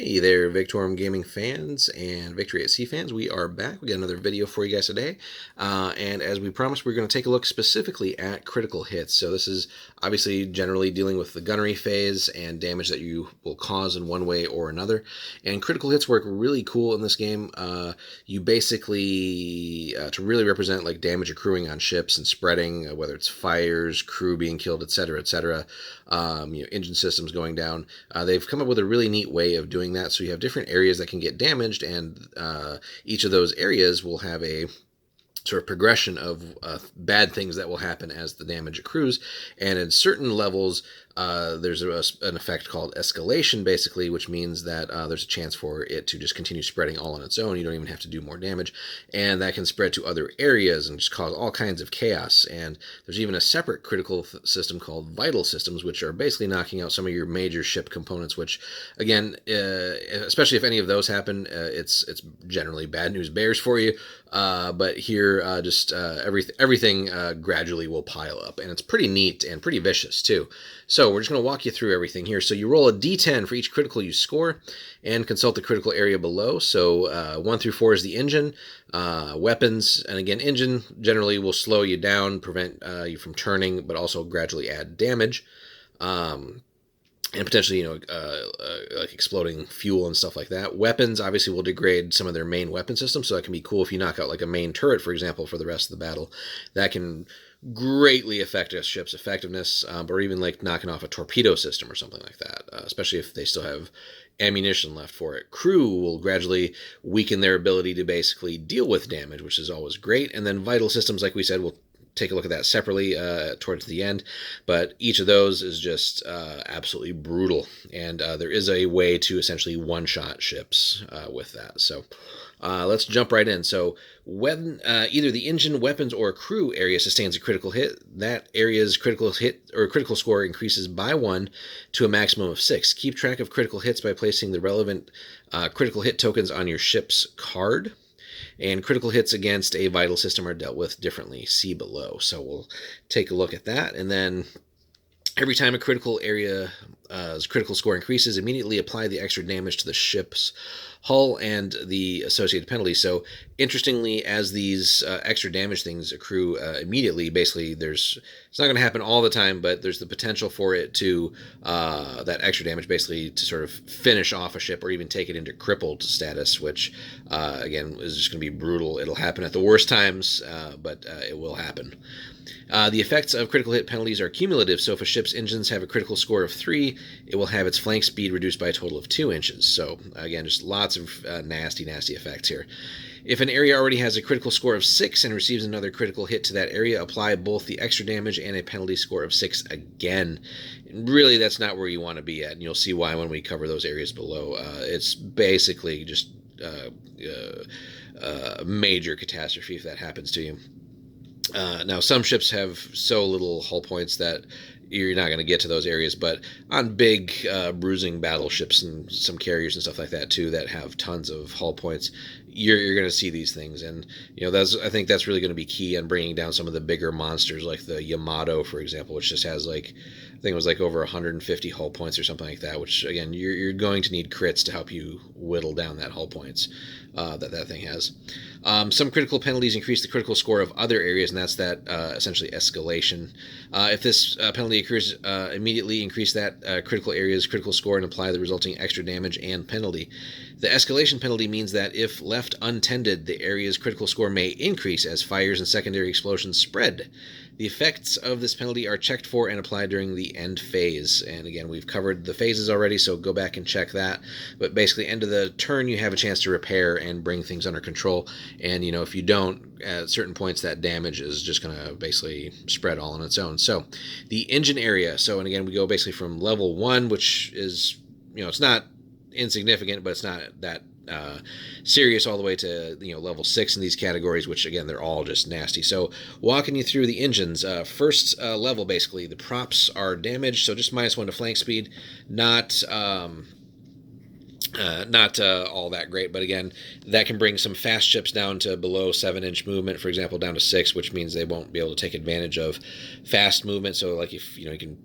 Hey there, Victorum Gaming fans and Victory at Sea fans. We are back. We got another video for you guys today. And as we promised, we're going to take a look specifically at critical hits. So this is obviously generally dealing with the gunnery phase and damage that you will cause in one way or another. And critical hits work really cool in this game. You basically, to really represent like damage accruing on ships and spreading, whether it's fires, crew being killed, etc., etc., engine systems going down. They've come up with a really neat way of doing that. So you have different areas that can get damaged, and each of those areas will have a sort of progression of bad things that will happen as the damage accrues. And in certain levels, there's an effect called escalation, basically, which means that there's a chance for it to just continue spreading all on its own. You don't even have to do more damage. And that can spread to other areas and just cause all kinds of chaos. And there's even a separate critical system called vital systems, which are basically knocking out some of your major ship components, which, again, especially if any of those happen, it's generally bad news bears for you. But here, everything gradually will pile up. And it's pretty neat and pretty vicious, too. So we're just going to walk you through everything here. So you roll a d10 for each critical you score and consult the critical area below. So 1 through 4 is the engine, weapons, and again, engine generally will slow you down, prevent you from turning, but also gradually add damage. And potentially, like exploding fuel and stuff like that. Weapons obviously will degrade some of their main weapon systems, so that can be cool if you knock out like a main turret, for example, for the rest of the battle. That can greatly affect a ship's effectiveness, or even like knocking off a torpedo system or something like that, especially if they still have ammunition left for it. Crew will gradually weaken their ability to basically deal with damage, which is always great. And then vital systems, like we said, will take a look at that separately towards the end, but each of those is just absolutely brutal, and there is a way to essentially one-shot ships with that. So let's jump right in. So when either the engine, weapons, or crew area sustains a critical hit, that area's critical hit or critical score increases by 1 to a maximum of 6. Keep track of critical hits by placing the relevant critical hit tokens on your ship's card. And critical hits against a vital system are dealt with differently. See below. So we'll take a look at that. And then every time a critical area's critical score increases, immediately apply the extra damage to the ship's hull and the associated penalty. So interestingly, as these extra damage things accrue immediately, basically it's not going to happen all the time, but there's the potential for it to, that extra damage basically to sort of finish off a ship or even take it into crippled status, which again is just going to be brutal. It'll happen at the worst times, but it will happen. The effects of critical hit penalties are cumulative, so if a ship's engines have a critical score of 3, it will have its flank speed reduced by a total of 2 inches. So again, just lots of nasty effects here. If an area already has a critical score of 6 and receives another critical hit to that area, apply both the extra damage and a penalty score of 6 again. And really, that's not where you want to be at, and you'll see why when we cover those areas below. It's basically just a major catastrophe if that happens to you. Now, some ships have so little hull points that you're not going to get to those areas, but on big bruising battleships and some carriers and stuff like that too that have tons of hull points, you're going to see these things. And I think that's really going to be key on bringing down some of the bigger monsters like the Yamato, for example, which just has I think it was like over 150 hull points or something like that, which again, you're going to need crits to help you whittle down that hull points that thing has. Some critical penalties increase the critical score of other areas, and that's that essentially escalation. If this penalty occurs, immediately increase that critical area's critical score and apply the resulting extra damage and penalty. The escalation penalty means that if left untended, the area's critical score may increase as fires and secondary explosions spread. The effects of this penalty are checked for and applied during the end phase. And again, we've covered the phases already, so go back and check that. But basically, end of the turn, you have a chance to repair and bring things under control. And, if you don't, at certain points, that damage is just going to basically spread all on its own. So the engine area. So, and again, we go basically from level 1, which is, it's not insignificant, but it's not that serious, all the way to level 6 in these categories, which again, they're all just nasty. So walking you through the engines, first level, basically the props are damaged, so just -1 to flank speed, not all that great, but again, that can bring some fast ships down to below 7-inch movement, for example, down to 6, which means they won't be able to take advantage of fast movement. So like if you can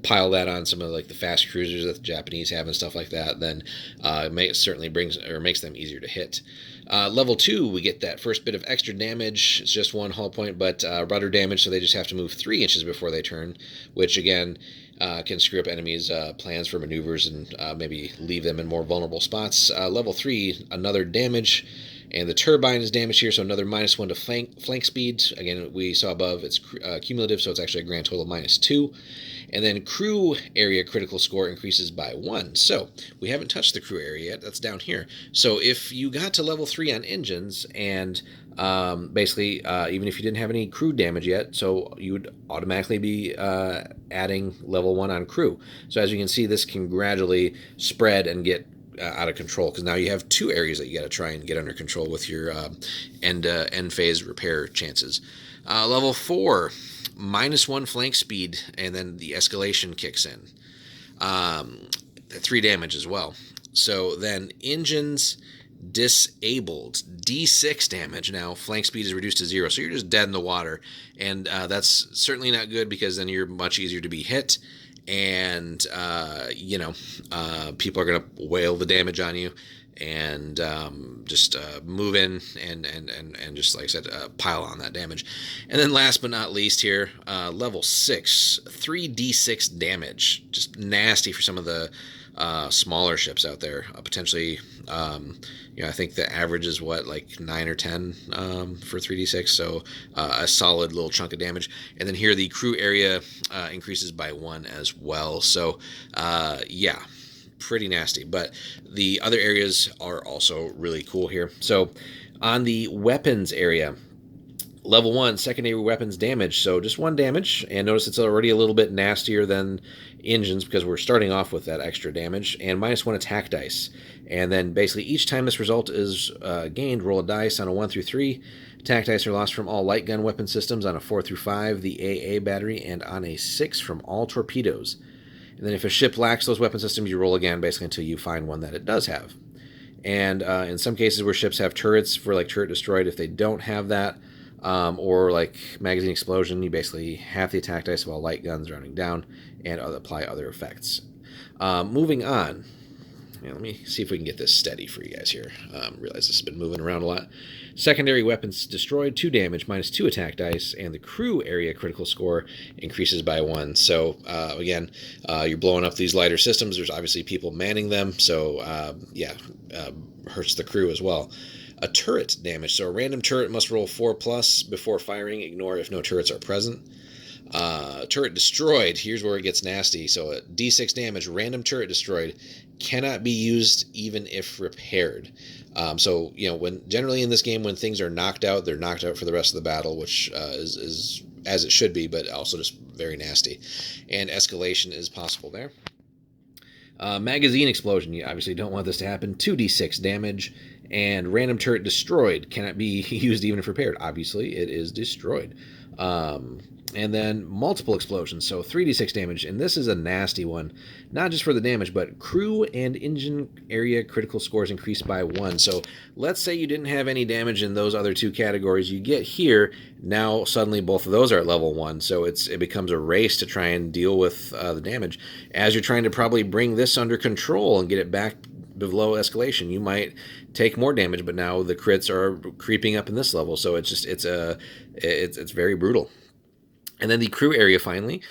pile that on some of like the fast cruisers that the Japanese have and stuff like that, then it certainly makes them easier to hit. Level 2, we get that first bit of extra damage. It's just 1 hull point, but rudder damage, so they just have to move 3 inches before they turn, which again can screw up enemies' plans for maneuvers and maybe leave them in more vulnerable spots. Level 3, another damage, and the turbine is damaged here, so another -1 to flank speed. Again, we saw above it's cumulative, so it's actually a grand total of -2. And then crew area critical score increases by 1. So we haven't touched the crew area yet. That's down here. So if you got to level 3 on engines and basically even if you didn't have any crew damage yet, so you would automatically be adding level 1 on crew. So as you can see, this can gradually spread and get out of control, because now you have 2 areas that you got to try and get under control with your end phase repair chances. Level 4, -1 flank speed, and then the escalation kicks in. 3 damage as well. So then engines disabled, D6 damage. Now flank speed is reduced to 0, so you're just dead in the water, and that's certainly not good, because then you're much easier to be hit, and people are going to whale the damage on you, and just move in and just, like I said, pile on that damage. And then last but not least here, level 6, 3d6 damage. Just nasty for some of the smaller ships out there. Potentially, I think the average is like 9 or 10 for 3d6, so a solid little chunk of damage. And then here the crew area increases by 1 as well. So yeah, pretty nasty. But the other areas are also really cool here. So on the weapons area, level 1, secondary weapons damage. So just 1 damage, and notice it's already a little bit nastier than engines because we're starting off with that extra damage, and -1 attack dice. And then basically each time this result is gained, roll a dice on a 1 through 3. Attack dice are lost from all light gun weapon systems on a 4 through 5, the AA battery, and on a 6 from all torpedoes. And then if a ship lacks those weapon systems, you roll again basically until you find one that it does have. And in some cases where ships have turrets, for like turret destroyed, if they don't have that, or like magazine explosion, you basically have the attack dice of all light guns rounding down and apply other effects. Moving on. Let me see if we can get this steady for you guys here. Realize this has been moving around a lot. Secondary weapons destroyed, 2 damage, -2 attack dice, and the crew area critical score increases by 1. So again, you're blowing up these lighter systems. There's obviously people manning them, so hurts the crew as well. A turret damage. So a random turret must roll 4+ before firing. Ignore if no turrets are present. Turret destroyed. Here's where it gets nasty. So a D6 damage, random turret destroyed, cannot be used even if repaired. So when generally in this game, when things are knocked out, they're knocked out for the rest of the battle, which is as it should be, but also just very nasty. And escalation is possible there. Magazine explosion. You obviously don't want this to happen. 2d6 damage, and random turret destroyed, cannot be used even if repaired. Obviously, it is destroyed. And then multiple explosions, so 3d6 damage, and this is a nasty one, not just for the damage, but crew and engine area critical scores increase by 1. So let's say you didn't have any damage in those other 2 categories. You get here, now suddenly both of those are at level 1, so it becomes a race to try and deal with the damage. As you're trying to probably bring this under control and get it back below escalation, you might take more damage, but now the crits are creeping up in this level, so it's very brutal. And then the crew area finally.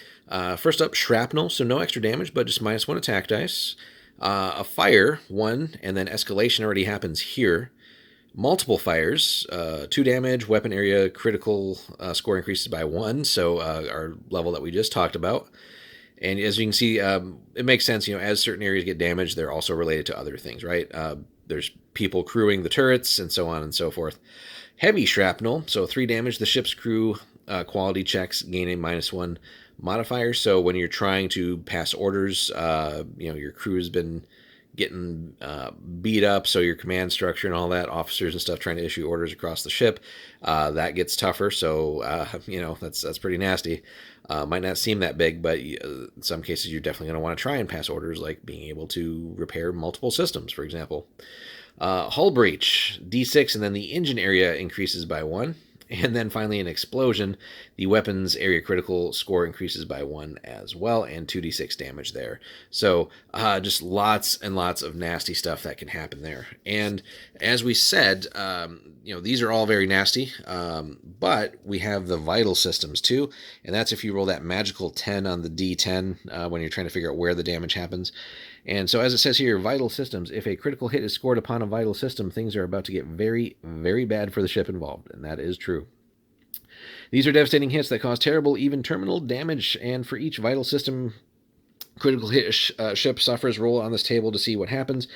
First up, shrapnel, so no extra damage, but just -1 attack dice. A fire, 1, and then escalation already happens here. Multiple fires, 2 damage, weapon area critical score increases by 1, so our level that we just talked about. And as you can see, it makes sense, as certain areas get damaged, they're also related to other things, right? There's people crewing the turrets and so on and so forth. Heavy shrapnel, so 3 damage, the ship's crew quality checks gain a -1 modifier. So when you're trying to pass orders, your crew has been getting beat up, so your command structure and all that, officers and stuff trying to issue orders across the ship, that gets tougher. So that's pretty nasty. Might not seem that big, but in some cases you're definitely going to want to try and pass orders, like being able to repair multiple systems, for example. Hull breach, D6, and then the engine area increases by 1. And then finally, an explosion, the weapon's area critical score increases by 1 as well, and 2d6 damage there. So just lots and lots of nasty stuff that can happen there. And as we said, these are all very nasty, but we have the vital systems too, and that's if you roll that magical 10 on the d10 when you're trying to figure out where the damage happens. And so, as it says here, vital systems. If a critical hit is scored upon a vital system, things are about to get very, very bad for the ship involved. And that is true. These are devastating hits that cause terrible, even terminal damage. And for each vital system critical hit ship suffers, roll on this table to see what happens.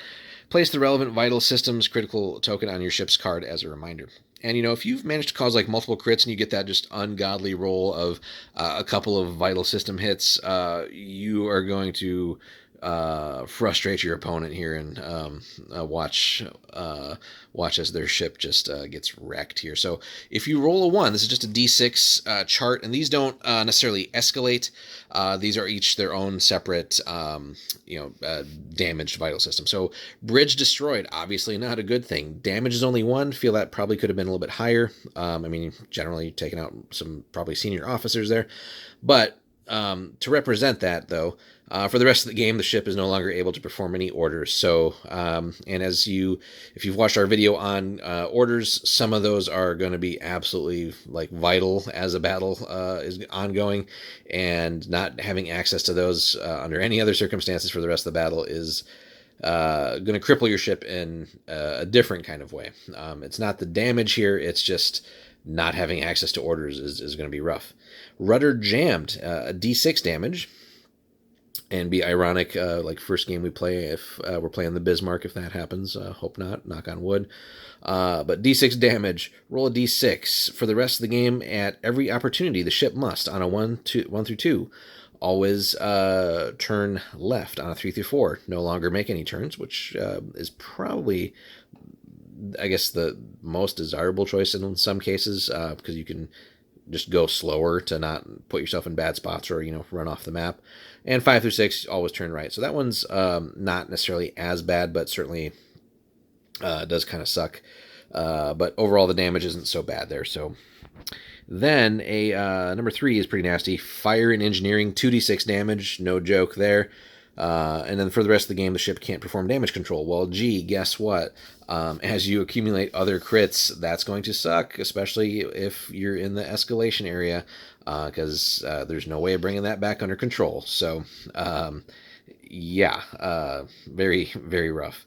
Place the relevant vital systems critical token on your ship's card as a reminder. And, if you've managed to cause like multiple crits and you get that just ungodly roll of a couple of vital system hits, you are going to frustrate your opponent here and watch as their ship just gets wrecked here. So if you roll a 1, this is just a d6 chart, and these don't necessarily escalate. These are each their own separate damaged vital system. So bridge destroyed, obviously not a good thing. Damage is only 1. Feel that probably could have been a little bit higher. Generally taking out some probably senior officers there, but to represent that, though, for the rest of the game, the ship is no longer able to perform any orders. So, and if you've watched our video on orders, some of those are going to be absolutely like vital as a battle is ongoing, and not having access to those under any other circumstances for the rest of the battle is going to cripple your ship in a different kind of way. It's not the damage here; it's just not having access to orders is going to be rough. Rudder jammed, a d6 damage, and be ironic, like first game we play, if we're playing the Bismarck, if that happens. Hope not, knock on wood. But d6 damage, roll a d6. For the rest of the game, at every opportunity, the ship must, on a 1 through 2, always turn left. On a 3 through 4, no longer make any turns, which is probably, I guess, the most desirable choice in some cases, because you can just go slower to not put yourself in bad spots or, run off the map. And 5 through 6, always turn right. So that one's not necessarily as bad, but certainly does kind of suck. But overall, the damage isn't so bad there. So then number 3 is pretty nasty. Fire and engineering, 2d6 damage. No joke there. And then for the rest of the game, the ship can't perform damage control. Well, gee, guess what? As you accumulate other crits, that's going to suck, especially if you're in the escalation area, because there's no way of bringing that back under control. So, very, very rough.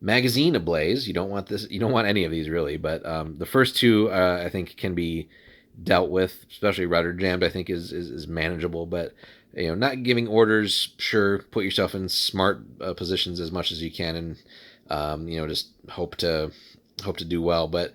Magazine ablaze. You don't want this. You don't want any of these really, but the first 2 I think can be dealt with, especially rudder jammed. I think is manageable, but not giving orders, sure, put yourself in smart positions as much as you can, and just hope to do well. But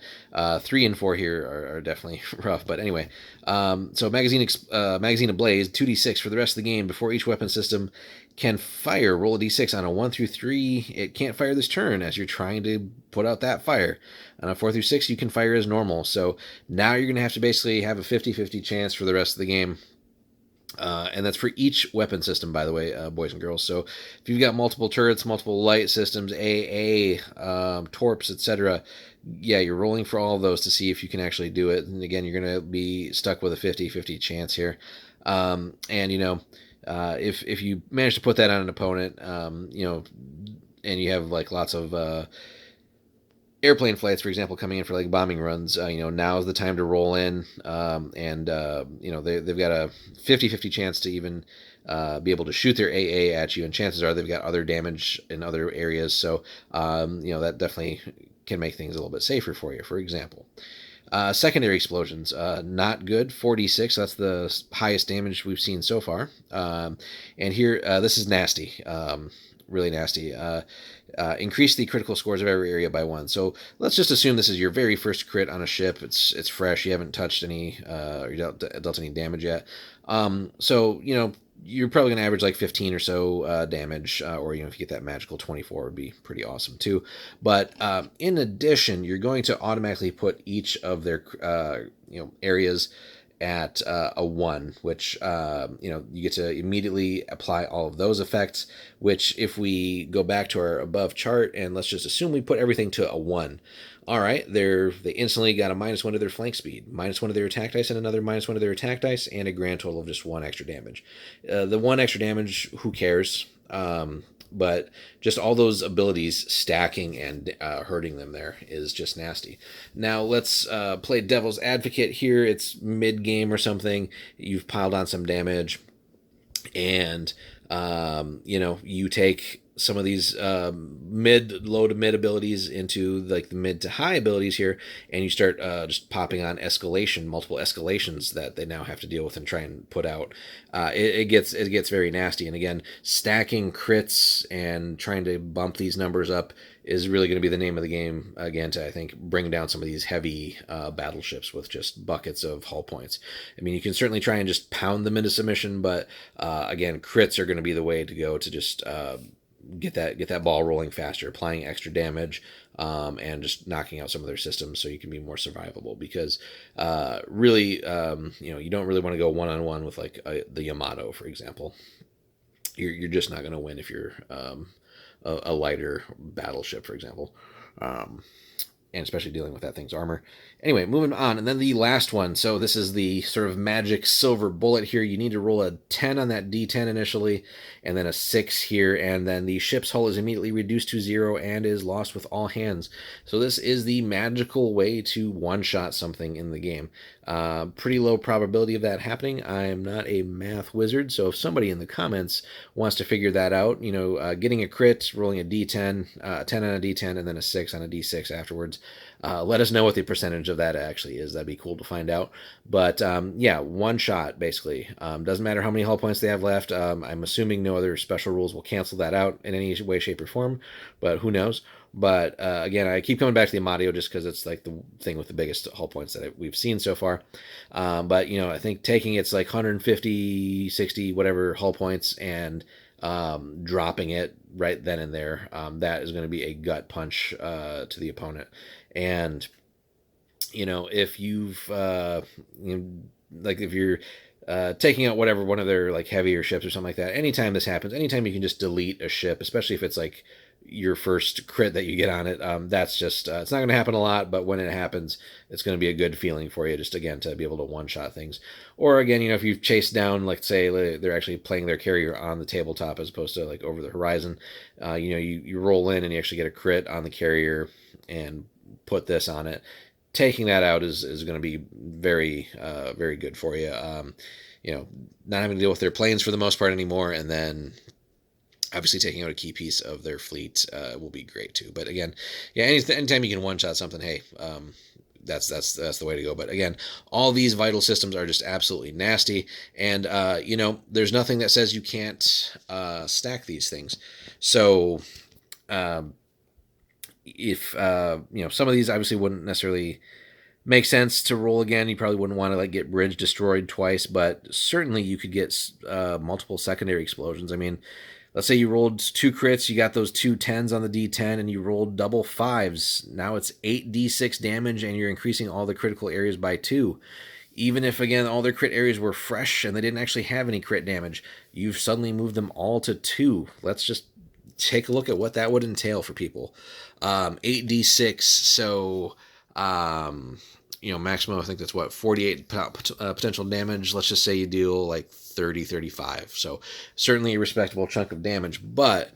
3 and 4 here are definitely rough. But anyway, so magazine ablaze, 2d6 for the rest of the game. Before each weapon system can fire, roll a d6. On a 1 through 3, it can't fire this turn as you're trying to put out that fire. On a 4 through 6, you can fire as normal. So now you're going to have to basically have a 50-50 chance for the rest of the game. And that's for each weapon system, by the way, boys and girls. So if you've got multiple turrets, multiple light systems, torps, etc., you're rolling for all of those to see if you can actually do it. And again, you're going to be stuck with a 50-50 chance here. If you manage to put that on an opponent, and you have like lots of airplane flights, for example, coming in for like bombing runs, now is the time to roll in, and they've got a 50-50 chance to even be able to shoot their AA at you, and chances are they've got other damage in other areas, so that definitely can make things a little bit safer for you. For example, secondary explosions, not good. 4d6, that's the highest damage we've seen so far, and here this is nasty, really nasty. Increase the critical scores of every area by 1. So let's just assume this is your very first crit on a ship. It's fresh. You haven't touched any or dealt any damage yet. So you're probably going to average like 15 or so damage, or if you get that magical 24, would be pretty awesome too. But in addition, you're going to automatically put each of their areas at a 1, which, you get to immediately apply all of those effects, which if we go back to our above chart and let's just assume we put everything to a 1. All right, they instantly got a -1 to their flank speed, -1 to their attack dice, and another -1 to their attack dice, and a grand total of just 1 extra damage. The 1 extra damage, who cares? But just all those abilities stacking and hurting them there is just nasty. Now let's play devil's advocate here. It's mid game or something. You've piled on some damage, and you take some of these low to mid abilities into like the mid to high abilities here, and you start just popping on multiple escalations that they now have to deal with and try and put out. It gets very nasty, and again, stacking crits and trying to bump these numbers up is really going to be the name of the game again to, I think, bring down some of these heavy battleships with just buckets of hull points. I mean, you can certainly try and just pound them into submission, but again, crits are going to be the way to go to just get that ball rolling faster, applying extra damage, and just knocking out some of their systems so you can be more survivable. Because really, you don't really want to go one-on-one with like the Yamato, for example. You're just not going to win if you're a lighter battleship, for example. And especially dealing with that thing's armor. Anyway, moving on. And then the last one. So this is the sort of magic silver bullet here. You need to roll a 10 on that D10 initially, and then a 6 here, and then the ship's hull is immediately reduced to 0 and is lost with all hands. So this is the magical way to one-shot something in the game. Pretty low probability of that happening. I'm not a math wizard, so if somebody in the comments wants to figure that out, getting a crit, rolling a D10, 10 on a D10, and then a 6 on a D6 afterwards, let us know what the percentage of that actually is. That'd be cool to find out. But yeah, one shot basically. Doesn't matter how many hull points they have left. I'm assuming no other special rules will cancel that out in any way, shape, or form, but who knows. But again, I keep coming back to the Amadio just because it's like the thing with the biggest hull points that we've seen so far. But I think taking it's like 150, 60, whatever hull points and dropping it right then and there, that is going to be a gut punch to the opponent. And if you've if you're taking out whatever one of their like heavier ships or something like that, anytime this happens, anytime you can just delete a ship, especially if it's like your first crit that you get on it, that's just it's not going to happen a lot, but when it happens, it's going to be a good feeling for you, just again to be able to one-shot things. Or again, if you've chased down, like say they're actually playing their carrier on the tabletop as opposed to like over the horizon, you roll in and you actually get a crit on the carrier and put this on it. Taking that out is going to be very very good for you. Not having to deal with their planes for the most part anymore, and then obviously taking out a key piece of their fleet will be great too. But again, yeah, anytime you can one-shot something, hey, that's the way to go. But again, all these vital systems are just absolutely nasty, and there's nothing that says you can't stack these things. So if some of these obviously wouldn't necessarily make sense to roll again, you probably wouldn't want to like get bridge destroyed twice, but certainly you could get multiple secondary explosions. I mean, let's say you rolled 2 crits, you got those 2 10s on the D10, and you rolled double 5s. Now it's 8d6 damage, and you're increasing all the critical areas by 2. Even if, again, all their crit areas were fresh and they didn't actually have any crit damage, you've suddenly moved them all to 2. Let's just take a look at what that would entail for people. 8d6, so maximum, I think that's 48 potential damage. Let's just say you deal like 30, 35. So certainly a respectable chunk of damage, but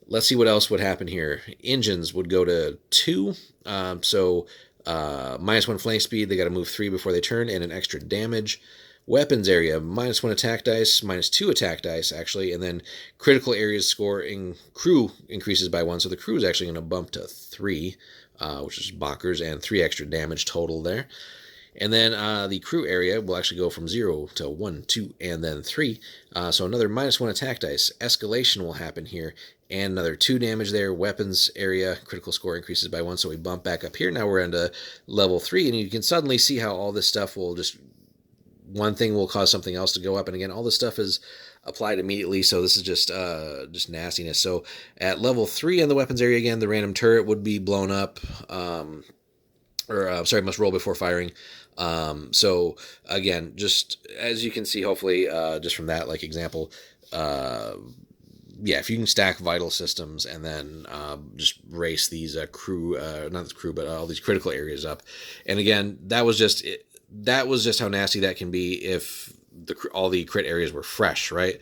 let's see what else would happen here. Engines would go to 2. -1 flank speed, they got to move 3 before they turn, and an extra damage. Weapons area, -1 attack dice, -2 attack dice, actually, and then critical areas score in crew increases by 1, so the crew is actually going to bump to 3, which is bonkers, and 3 extra damage total there. And then the crew area will actually go from 0 to 1, 2, and then 3. So another -1 attack dice. Escalation will happen here, and another 2 damage there. Weapons area, critical score increases by 1, so we bump back up here. Now we're into level 3, and you can suddenly see how all this stuff will just... one thing will cause something else to go up, and again, all this stuff is applied immediately, so this is just nastiness. So at level 3 on the weapons area, again, the random turret would be blown up, must roll before firing. So again, just as you can see, hopefully, just from that like example, yeah, if you can stack vital systems and then just race these crew, not the crew, but all these critical areas up, and again, that was just it, that was just how nasty that can be if all the crit areas were fresh, right?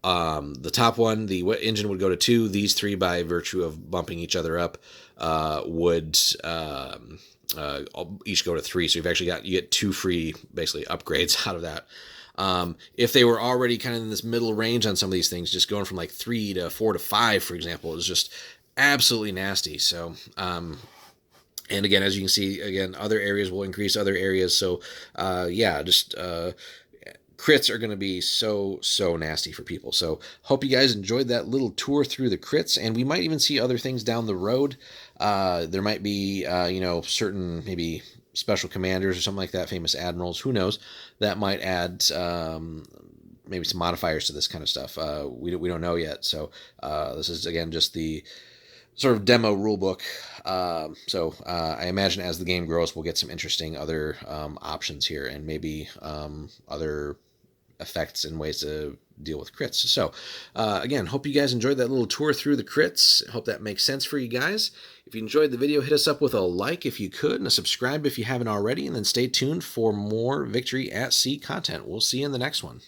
The top one, the engine would go to 2. These 3, by virtue of bumping each other up, would each go to 3. So you get 2 free basically upgrades out of that. If they were already kind of in this middle range on some of these things, just going from like 3 to 4 to 5, for example, is just absolutely nasty. So, and again, as you can see, again, other areas will increase other areas. So, yeah, just crits are going to be so nasty for people. So hope you guys enjoyed that little tour through the crits, and we might even see other things down the road. There might be certain maybe special commanders or something like that, famous admirals, who knows, that might add maybe some modifiers to this kind of stuff. We don't know yet. So this is again just the sort of demo rulebook. So I imagine as the game grows, we'll get some interesting other options here, and maybe other effects and ways to deal with crits. So again, hope you guys enjoyed that little tour through the crits. Hope that makes sense for you guys. If you enjoyed the video, hit us up with a like if you could, and a subscribe if you haven't already, and then stay tuned for more Victory at Sea content. We'll see you in the next one.